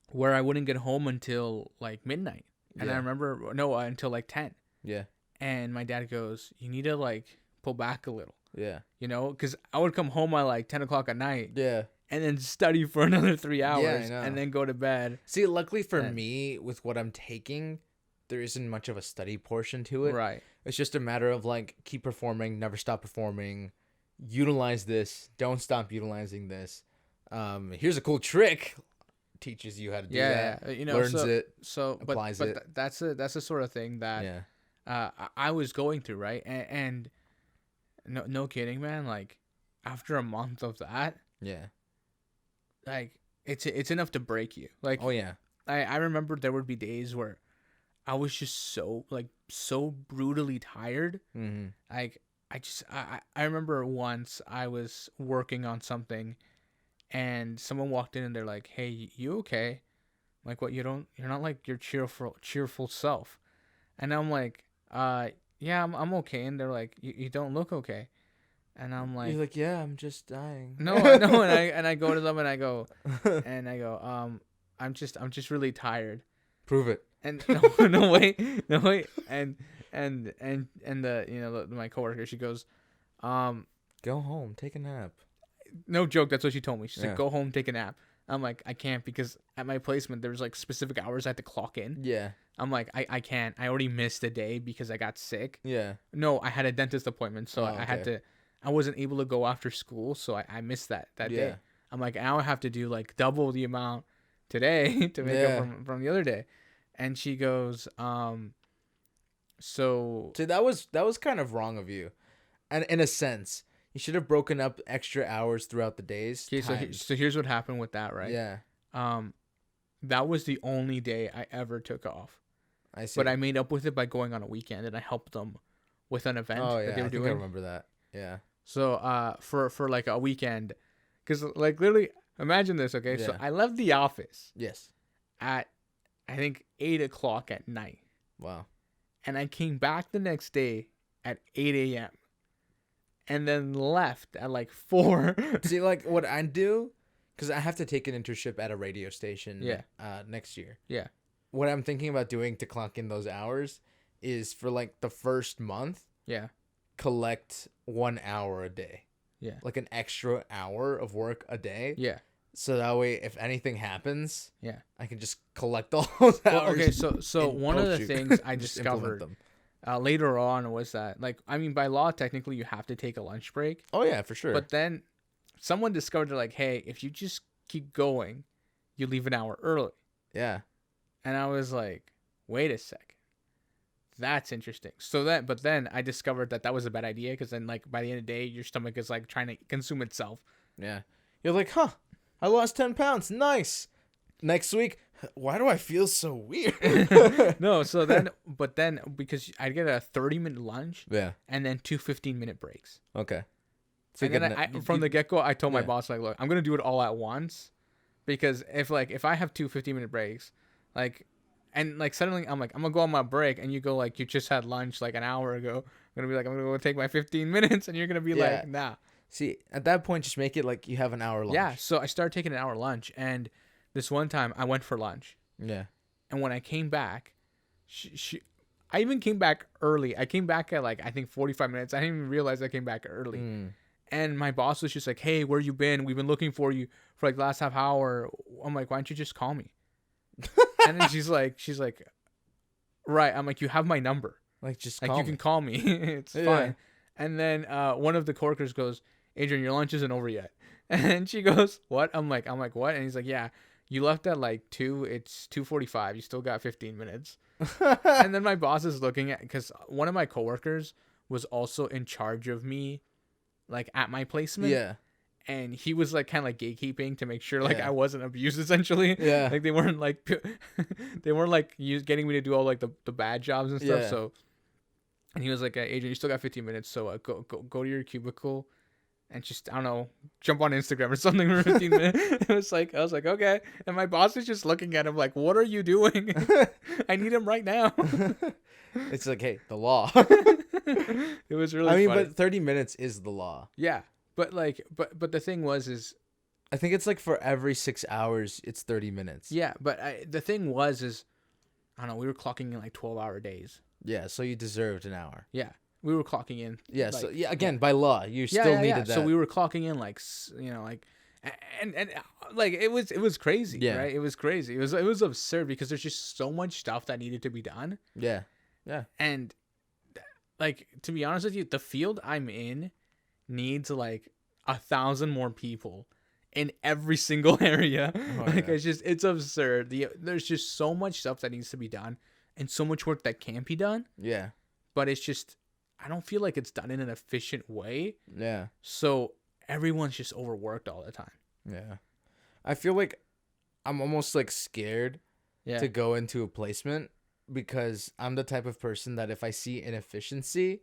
Speaker 2: where I wouldn't get home until like midnight. And I remember, until like 10.
Speaker 1: Yeah.
Speaker 2: And my dad goes, "You need to like pull back a little."
Speaker 1: Yeah.
Speaker 2: You know, because I would come home at like 10 o'clock at night.
Speaker 1: Yeah.
Speaker 2: And then study for another 3 hours.
Speaker 1: Yeah, I know.
Speaker 2: And then go to bed.
Speaker 1: See, luckily for me, with what I'm taking, there isn't much of a study portion to it.
Speaker 2: Right.
Speaker 1: It's just a matter of like keep performing, never stop performing, utilize this, don't stop utilizing this. Here's a cool trick. Teaches you how to do that.
Speaker 2: Yeah. You know,
Speaker 1: learns it,
Speaker 2: So,
Speaker 1: applies
Speaker 2: but
Speaker 1: it.
Speaker 2: that's the sort of thing that I was going through, right? And no kidding, man. Like after a month of that,
Speaker 1: Yeah.
Speaker 2: like it's enough to break you. Like,
Speaker 1: Oh yeah.
Speaker 2: I remember there would be days where I was just so brutally tired.
Speaker 1: Mm-hmm.
Speaker 2: Like I remember once I was working on something and someone walked in and they're like, "Hey, you okay?" I'm like, what? You're not like your cheerful self. And I'm like, yeah, I'm okay. And they're like, you don't look okay. And I'm like,
Speaker 1: You're like, yeah, I'm just dying.
Speaker 2: no, I know. And I go to them and I go, I'm just really tired.
Speaker 1: Prove it.
Speaker 2: And no wait. And my coworker, she goes,
Speaker 1: Go home, take a nap.
Speaker 2: no joke, that's what she told me. She's
Speaker 1: Yeah.
Speaker 2: like, go home, take a nap. I'm like, I can't, because at my placement there's like specific hours I have to clock in.
Speaker 1: Yeah.
Speaker 2: I'm like, I can't. I already missed a day because I got sick.
Speaker 1: Yeah.
Speaker 2: No, I had a dentist appointment, so I had
Speaker 1: okay.
Speaker 2: to. I wasn't able to go after school, so I missed that day.
Speaker 1: Yeah.
Speaker 2: I'm like, now I have to do like double the amount today to make up from the other day. And she goes, so
Speaker 1: See, that was kind of wrong of you, and in a sense, you should have broken up extra hours throughout the days.
Speaker 2: okay, so here's what happened with that, right?
Speaker 1: Yeah.
Speaker 2: That was the only day I ever took off.
Speaker 1: I see.
Speaker 2: But I made up with it by going on a weekend, and I helped them with an event that they were doing.
Speaker 1: I remember that. Yeah.
Speaker 2: So for like a weekend, because like literally, imagine this, okay? So
Speaker 1: Yeah.
Speaker 2: I left the office
Speaker 1: Yes.
Speaker 2: at I think 8:00 at night,
Speaker 1: Wow.
Speaker 2: and I came back the next day at 8 a.m. and then left at like 4.
Speaker 1: See, like what I do, because I have to take an internship at a radio station.
Speaker 2: Yeah.
Speaker 1: Next year.
Speaker 2: Yeah.
Speaker 1: What I'm thinking about doing to clock in those hours is for like the first month,
Speaker 2: Yeah.
Speaker 1: collect 1 hour a day.
Speaker 2: Yeah.
Speaker 1: Like an extra hour of work a day.
Speaker 2: Yeah.
Speaker 1: So that way, if anything happens,
Speaker 2: Yeah.
Speaker 1: I can just collect all those hours.
Speaker 2: Well, okay, so
Speaker 1: and
Speaker 2: one of the
Speaker 1: post-shoot.
Speaker 2: things I
Speaker 1: Just implement
Speaker 2: discovered
Speaker 1: them.
Speaker 2: later on was that, like, I mean, by law, technically you have to take a lunch break.
Speaker 1: Oh yeah, for sure.
Speaker 2: But then someone discovered, they're like, hey, if you just keep going, you leave an hour early.
Speaker 1: yeah.
Speaker 2: And I was like, wait a second. That's interesting. But then I discovered that was a bad idea, because then, like, by the end of the day, your stomach is, like, trying to consume itself.
Speaker 1: Yeah. You're like, huh, I lost 10 pounds. Nice. Next week, why do I feel so weird?
Speaker 2: No, but then, because I'd get a 30-minute lunch
Speaker 1: Yeah.
Speaker 2: and then 2 15-minute breaks.
Speaker 1: Okay. So
Speaker 2: And then from the get-go, I told my
Speaker 1: Yeah.
Speaker 2: boss, like, look, I'm going to do it all at once, because if I have 2 15-minute breaks, like, and like suddenly I'm like, I'm going to go on my break, and you go like, you just had lunch like an hour ago. I'm going to be like, I'm going to go take my 15 minutes, and you're going to be
Speaker 1: Yeah.
Speaker 2: like, nah.
Speaker 1: See, at that point, just make it like you have an hour lunch.
Speaker 2: Yeah, so I started taking an hour lunch, and this one time I went for lunch,
Speaker 1: Yeah.
Speaker 2: and when I came back, I even came back early. I came back at like, I think 45 minutes. I didn't even realize I came back early. And my boss was just like, hey, where you been? We've been looking for you for like the last half hour. I'm like, why don't you just call me? And then she's like, right. I'm like, you have my number.
Speaker 1: Like, just
Speaker 2: Like,
Speaker 1: call
Speaker 2: you
Speaker 1: me.
Speaker 2: can call me. It's
Speaker 1: Yeah.
Speaker 2: fine. And then one of the coworkers goes, Adrian, your lunch isn't over yet. And she goes, what? I'm like, what? And he's like, yeah, you left at like 2. It's 2:45. You still got 15 minutes. And then my boss is looking at, because one of my coworkers was also in charge of me, like at my placement.
Speaker 1: Yeah.
Speaker 2: And he was like kind of like gatekeeping to make sure like
Speaker 1: Yeah.
Speaker 2: I wasn't abused, essentially.
Speaker 1: Yeah.
Speaker 2: Like they weren't like getting me to do all like the bad jobs and stuff.
Speaker 1: Yeah.
Speaker 2: So, and he was like, Adrian, you still got 15 minutes, so go to your cubicle and just, I don't know, jump on Instagram or something for 15 minutes. I was like, okay. And my boss is just looking at him like, what are you doing? I need him right now.
Speaker 1: It's like, hey, the law.
Speaker 2: It was really
Speaker 1: I mean,
Speaker 2: funny.
Speaker 1: but 30 minutes is the law.
Speaker 2: Yeah. But like, but the thing is,
Speaker 1: I think it's like for every 6 hours, it's 30 minutes.
Speaker 2: yeah, but the thing is, I don't know, we were clocking in like 12-hour days.
Speaker 1: Yeah, so you deserved an hour.
Speaker 2: Yeah. We were clocking in.
Speaker 1: Yeah,
Speaker 2: like,
Speaker 1: so yeah, again, by law, you still needed that.
Speaker 2: So we were clocking in like, And like it was crazy,
Speaker 1: Yeah.
Speaker 2: right? It was crazy. It was absurd because there's just so much stuff that needed to be done.
Speaker 1: Yeah. Yeah.
Speaker 2: And like, to be honest with you, the field I'm in needs like 1,000 more people in every single area. Like,
Speaker 1: yeah.
Speaker 2: it's absurd. There's just so much stuff that needs to be done and so much work that can't be done.
Speaker 1: Yeah.
Speaker 2: But it's just, I don't feel like it's done in an efficient way.
Speaker 1: Yeah.
Speaker 2: So everyone's just overworked all the time.
Speaker 1: Yeah. I feel like I'm almost like scared to go into a placement because I'm the type of person that if I see inefficiency,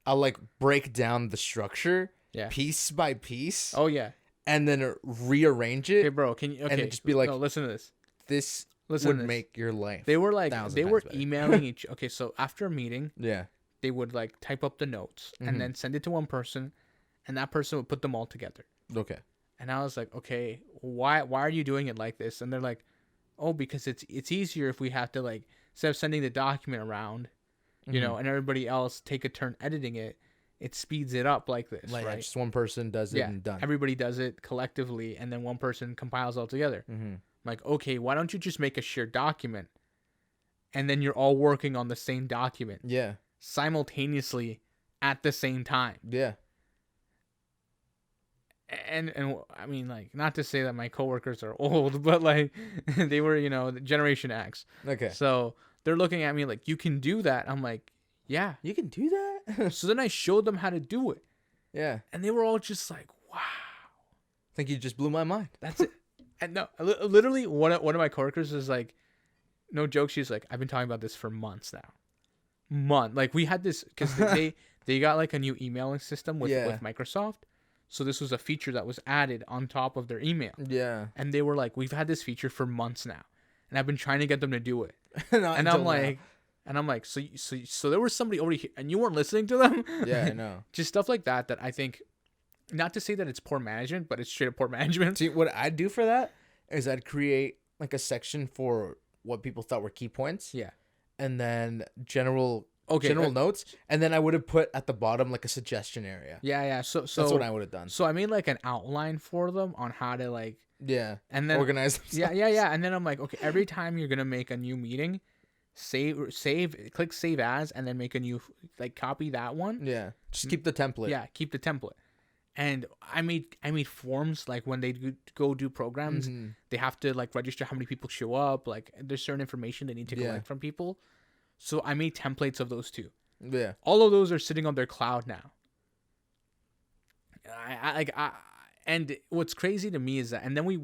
Speaker 1: I'll like break down the structure piece by piece.
Speaker 2: Oh yeah.
Speaker 1: And then rearrange it.
Speaker 2: Okay, bro, can you
Speaker 1: and just be like,
Speaker 2: no, listen to this.
Speaker 1: This would make your life.
Speaker 2: They were like, they were
Speaker 1: better.
Speaker 2: emailing each. Okay, so after a meeting,
Speaker 1: yeah,
Speaker 2: they would like type up the notes and then send it to one person, and that person would put them all together.
Speaker 1: Okay.
Speaker 2: And I was like, okay, why are you doing it like this? And they're like, oh, because it's easier if we have to, like, instead of sending the document around, you know, and everybody else take a turn editing it, it speeds it up like this,
Speaker 1: like
Speaker 2: right?
Speaker 1: just one person does it and done.
Speaker 2: Everybody does it collectively, and then one person compiles all together. I'm like, okay, why don't you just make a shared document, and then you're all working on the same document, simultaneously at the same time.
Speaker 1: Yeah.
Speaker 2: And I mean, like, not to say that my coworkers are old, but like they were, you know, Generation X.
Speaker 1: Okay.
Speaker 2: So they're looking at me like, you can do that. I'm like, yeah,
Speaker 1: you can do that.
Speaker 2: So then I showed them how to do it.
Speaker 1: Yeah.
Speaker 2: And they were all just like, wow.
Speaker 1: I think you just blew my mind.
Speaker 2: That's it. And no, literally one of my coworkers is like, no joke. She's like, I've been talking about this for months now. Like, we had this because they got like a new emailing system with Microsoft. So this was a feature that was added on top of their email. Yeah. And they were like, we've had this feature for months now, and I've been trying to get them to do it. And I'm like, so there was somebody over here, and you weren't listening to them.
Speaker 1: Yeah, I know.
Speaker 2: Just stuff like that I think, not to say that it's poor management, but it's straight up poor management.
Speaker 1: See, what I'd do for that is I'd create like a section for what people thought were key points. Yeah. And then general notes, and then I would have put at the bottom like a suggestion area. Yeah. So that's what I would have done.
Speaker 2: So I made like an outline for them on how to like and then
Speaker 1: organize themselves.
Speaker 2: Yeah. And then I'm like, okay, every time you're gonna make a new meeting, click save as, and then make a new, like, copy that one.
Speaker 1: Yeah. Just keep the template.
Speaker 2: Yeah, keep the template. And I made forms, like when they go do programs, they have to like register how many people show up. Like, there's certain information they need to collect from people. So I made templates of those too. Yeah. All of those are sitting on their cloud now. And what's crazy to me is that, and then we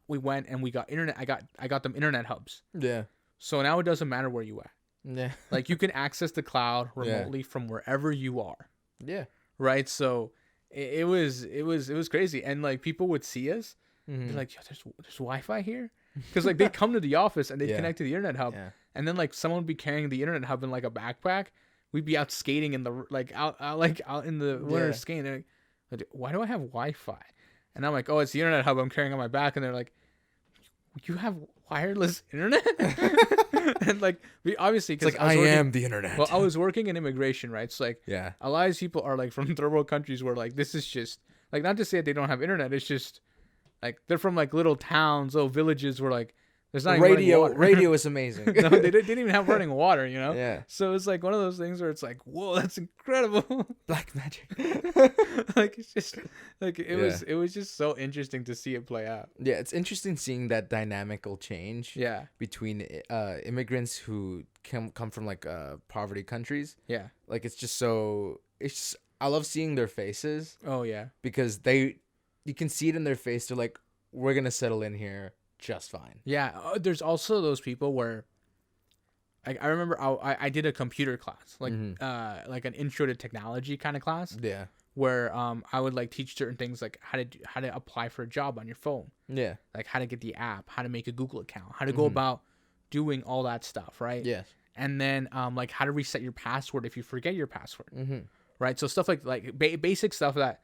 Speaker 2: went and we got internet. I got them internet hubs. Yeah. So now it doesn't matter where you at. Yeah. Like, you can access the cloud remotely from wherever you are. Yeah. Right. So it was crazy, and like, people would see us. They're like, yo, there's Wi-Fi here, because like they come to the office and they connect to the internet hub. Yeah. And then like someone would be carrying the internet hub in like a backpack. We'd be out skating in the out in the winter skating. They're like, why do I have Wi-Fi? And I'm like, oh, it's the internet hub I'm carrying on my back. And they're like, you have wireless internet? And like, we obviously,
Speaker 1: it's like, I am the internet.
Speaker 2: Well, I was working in immigration, right? So like, a lot of these people are like from third world countries where like, this is just like, not to say that they don't have internet. It's just like, they're from like little towns, little villages where like, there's not
Speaker 1: radio. Radio is amazing.
Speaker 2: No, they didn't even have running water, you know?
Speaker 1: Yeah.
Speaker 2: So it's like one of those things where it's like, whoa, that's incredible.
Speaker 1: Black magic.
Speaker 2: Like, it's just like, it was just so interesting to see it play out.
Speaker 1: Yeah, it's interesting seeing that dynamical change. Yeah. Between immigrants who come from like poverty countries. Yeah. Like, it's just so I love seeing their faces.
Speaker 2: Oh yeah.
Speaker 1: Because you can see it in their face. They're like, we're gonna settle in here just fine.
Speaker 2: Yeah. There's also those people where, like, I remember I did a computer class, like like an intro to technology kind of class. Yeah. Where I would like teach certain things, like how to apply for a job on your phone. Yeah. Like how to get the app, how to make a Google account, how to go about doing all that stuff, right? Yes. And then like how to reset your password if you forget your password. Right. So stuff like basic stuff that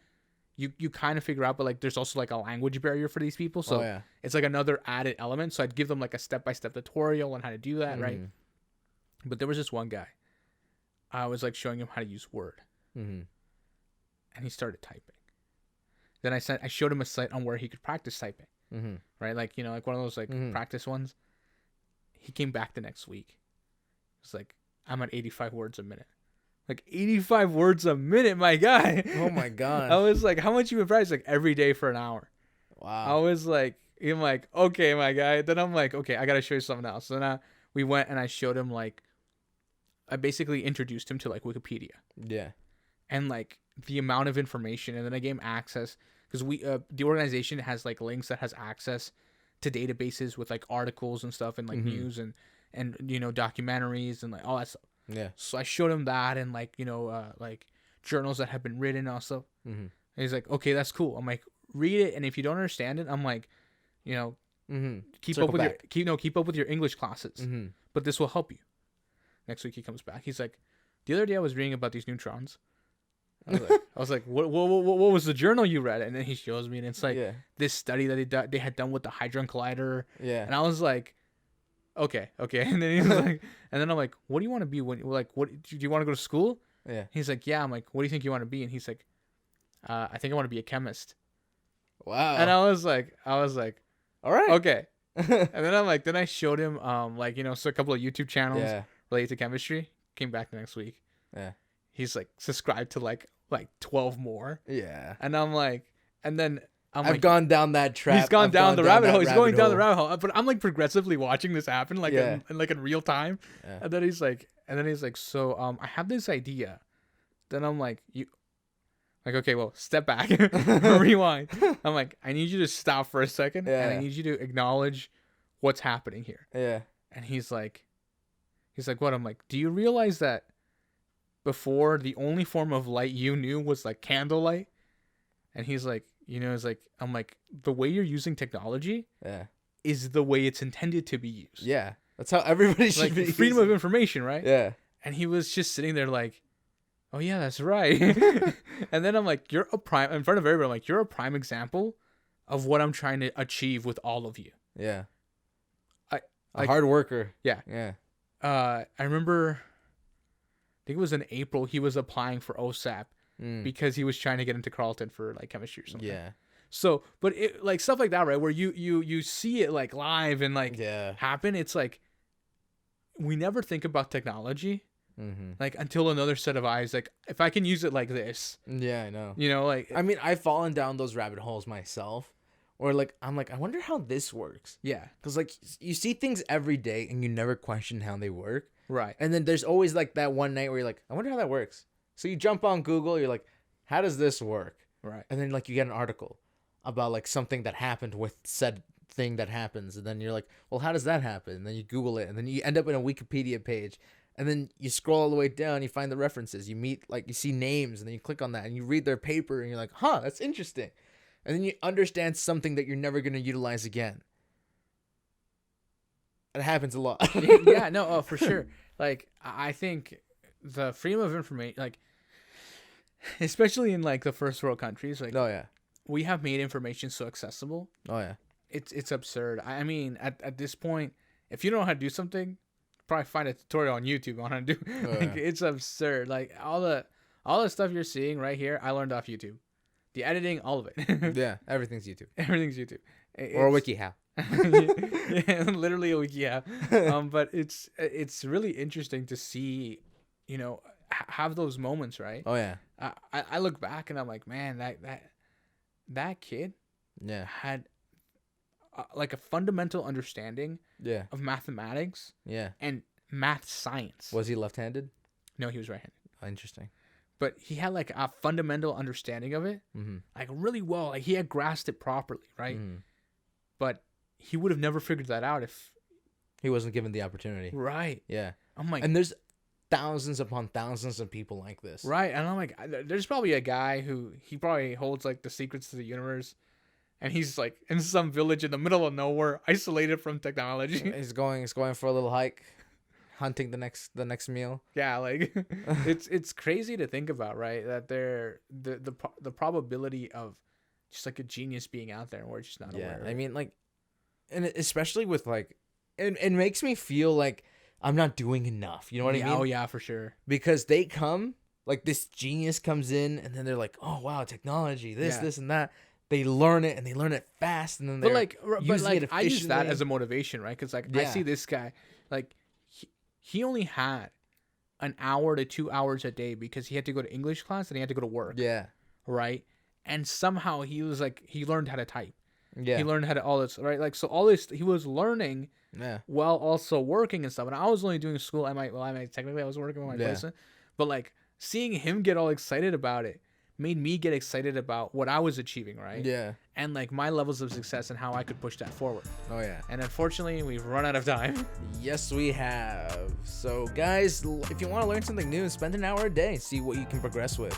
Speaker 2: you kind of figure out, but like there's also like a language barrier for these people, so it's like another added element. So I'd give them like a step-by-step tutorial on how to do that, right? But there was this one guy, I was like showing him how to use Word, and he started typing, Then I showed him a site on where he could practice typing,
Speaker 1: Mm-hmm.
Speaker 2: right? Like, you know, like one of those like
Speaker 1: Mhm.
Speaker 2: practice ones. He came back the next week. It's like, I'm at 85 words a minute. Like 85 words a minute, my guy.
Speaker 1: Oh my gosh.
Speaker 2: I was like, how much you been practicing? Like every day for an hour. I
Speaker 1: Wow.
Speaker 2: was like, I'm like, okay, my guy. Then I'm like, okay, I gotta show you something else. So now we went and I showed him like, I basically introduced him to like Wikipedia
Speaker 1: Yeah.
Speaker 2: and like the amount of information, and then I gave him access because the organization has like links that has access to databases with like articles and stuff and like
Speaker 1: Mhm.
Speaker 2: news and you know documentaries and like all that stuff.
Speaker 1: Yeah.
Speaker 2: So I showed him that and like you know like journals that have been written also.
Speaker 1: Mm-hmm.
Speaker 2: And he's like, okay, that's cool. I'm like, read it, and if you don't understand it, I'm like, you know,
Speaker 1: Mm-hmm.
Speaker 2: keep
Speaker 1: Circle
Speaker 2: up with
Speaker 1: back.
Speaker 2: keep up with your English classes.
Speaker 1: Mm-hmm.
Speaker 2: But this will help you. Next week he comes back. He's like, the other day I was reading about these neutrons. I was like, what was the journal you read? And then he shows me, and it's like
Speaker 1: Yeah.
Speaker 2: this study that they had done with the Hadron Collider.
Speaker 1: Yeah.
Speaker 2: And I was like, okay. And then he's like, and then I'm like, what do you want to be when like what do you want to go to school?
Speaker 1: Yeah.
Speaker 2: He's like, yeah. I'm like, what do you think you want to be? And he's like, I think I want to be a chemist.
Speaker 1: Wow.
Speaker 2: And I was like,
Speaker 1: All right.
Speaker 2: okay. And then I'm like, then I showed him like you know so a couple of YouTube channels
Speaker 1: Yeah.
Speaker 2: related to chemistry. Came back the next week.
Speaker 1: Yeah.
Speaker 2: He's like subscribed to like 12 more.
Speaker 1: Yeah.
Speaker 2: And I'm like, and then
Speaker 1: I've
Speaker 2: like,
Speaker 1: gone down that trap.
Speaker 2: he's gone
Speaker 1: I've
Speaker 2: down the rabbit
Speaker 1: that
Speaker 2: hole. He's going down the
Speaker 1: hole.
Speaker 2: rabbit hole. But I'm like progressively watching this happen, like
Speaker 1: Yeah.
Speaker 2: in real time.
Speaker 1: Yeah.
Speaker 2: And then he's like, so I have this idea. Then I'm like, okay, well, step back, rewind. I'm like, I need you to stop for a second, and I
Speaker 1: Yeah.
Speaker 2: need you to acknowledge what's happening here.
Speaker 1: Yeah.
Speaker 2: And he's like, what? I'm like, do you realize that before the only form of light you knew was like candlelight? And he's like, you know, it's like, I'm like, the way you're using technology
Speaker 1: Yeah.
Speaker 2: is the way it's intended to be used.
Speaker 1: Yeah. That's how everybody should
Speaker 2: Like
Speaker 1: be.
Speaker 2: freedom of information, right?
Speaker 1: Yeah.
Speaker 2: And he was just sitting there like, oh yeah, that's right. And then I'm like, in front of everybody, I'm like, you're a prime example of what I'm trying to achieve with all of you.
Speaker 1: Yeah. A
Speaker 2: like-
Speaker 1: hard worker.
Speaker 2: Yeah.
Speaker 1: Yeah.
Speaker 2: I remember, I think it was in April, he was applying for OSAP
Speaker 1: Mm.
Speaker 2: because he was trying to get into Carleton for like chemistry or something.
Speaker 1: Yeah.
Speaker 2: So, but it, like stuff like that, right? Where you see it like live and like
Speaker 1: Yeah.
Speaker 2: happen. It's like, we never think about technology
Speaker 1: Mm-hmm.
Speaker 2: like until another set of eyes. Like if I can use it like this,
Speaker 1: Yeah, I know.
Speaker 2: you know, like,
Speaker 1: I mean, I've fallen down those rabbit holes myself. Or like, I'm like, I wonder how this works.
Speaker 2: yeah,
Speaker 1: Because like, you see things every day and you never question how they work.
Speaker 2: right.
Speaker 1: And then there's always like that one night where you're like, I wonder how that works. So you jump on Google, you're like, how does this work?
Speaker 2: Right.
Speaker 1: And then like you get an article about like something that happened with said thing that happens. And then you're like, well, how does that happen? And then you Google it and then you end up in a Wikipedia page. And then you scroll all the way down, you find the references. You meet, like, you see names, and then you click on that, and you read their paper, and you're like, huh, that's interesting. And then you understand something that you're never going to utilize again. It happens a lot.
Speaker 2: Yeah, no, oh, for sure. Like, I think the freedom of information, like, especially in, like, the first world countries, like,
Speaker 1: Oh, yeah.
Speaker 2: we have made information so accessible.
Speaker 1: Oh, yeah.
Speaker 2: It's absurd. I mean, at this point, if you don't know how to do something, probably find a tutorial on YouTube on how to do. Like,
Speaker 1: yeah.
Speaker 2: it's absurd. Like all the stuff you're seeing right here, I learned off YouTube. The editing, all of it.
Speaker 1: Yeah, everything's YouTube.
Speaker 2: Everything's YouTube.
Speaker 1: Or WikiHow.
Speaker 2: Yeah, literally a wiki. Yeah. But it's really interesting to see, you know, have those moments, right?
Speaker 1: Oh, yeah.
Speaker 2: I look back and I'm like, man, that kid
Speaker 1: Yeah.
Speaker 2: had like a fundamental understanding
Speaker 1: Yeah.
Speaker 2: of mathematics
Speaker 1: Yeah.
Speaker 2: and math science.
Speaker 1: Was he left-handed?
Speaker 2: No, he was right-handed.
Speaker 1: Oh, interesting.
Speaker 2: But he had like a fundamental understanding of it,
Speaker 1: Mm-hmm.
Speaker 2: like really well. Like he had grasped it properly, right?
Speaker 1: Mm-hmm.
Speaker 2: But he would have never figured that out if
Speaker 1: He wasn't given the opportunity.
Speaker 2: right.
Speaker 1: Yeah.
Speaker 2: I'm like,
Speaker 1: And there's thousands upon thousands of people like this.
Speaker 2: right, and I'm like, there's probably a guy who he probably holds like the secrets to the universe, and he's like in some village in the middle of nowhere, isolated from technology.
Speaker 1: He's going for a little hike, hunting the next meal.
Speaker 2: Yeah, like it's crazy to think about, right? That the probability of just like a genius being out there and we're just not aware. Of
Speaker 1: I
Speaker 2: it.
Speaker 1: mean, like, and especially with like, it makes me feel like I'm not doing enough. You know what I mean?
Speaker 2: Oh yeah, for sure.
Speaker 1: Because they come, like this genius comes in, and then they're like, oh wow, technology, this,
Speaker 2: Yeah.
Speaker 1: this, and that. they learn it and they learn it fast, and then they're using it
Speaker 2: I use that
Speaker 1: efficiently.
Speaker 2: as a motivation, right? Because like I
Speaker 1: Yeah.
Speaker 2: see this guy, like he only had an hour to 2 hours a day because he had to go to English class and he had to go to work,
Speaker 1: Yeah.
Speaker 2: right? And somehow he learned how to type.
Speaker 1: Yeah.
Speaker 2: He learned how to all this, right? Like, so all this he was learning
Speaker 1: Yeah.
Speaker 2: while also working and stuff. And I was only doing school. Technically I was working on my placement, but like seeing him get all excited about it made me get excited about what I was achieving, right?
Speaker 1: Yeah.
Speaker 2: And like my levels of success and how I could push that forward.
Speaker 1: Oh yeah.
Speaker 2: And unfortunately, we've run out of time.
Speaker 1: Yes, we have. So, guys, if you want to learn something new, spend an hour a day. See what you can progress with.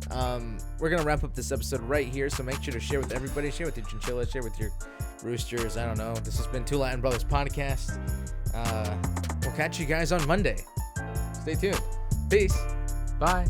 Speaker 1: We're going to wrap up this episode right here. So make sure to share with everybody. Share with your chinchillas. Share with your roosters. I don't know. This has been Two Latin Brothers Podcast. We'll catch you guys on Monday. Stay tuned. Peace.
Speaker 2: Bye.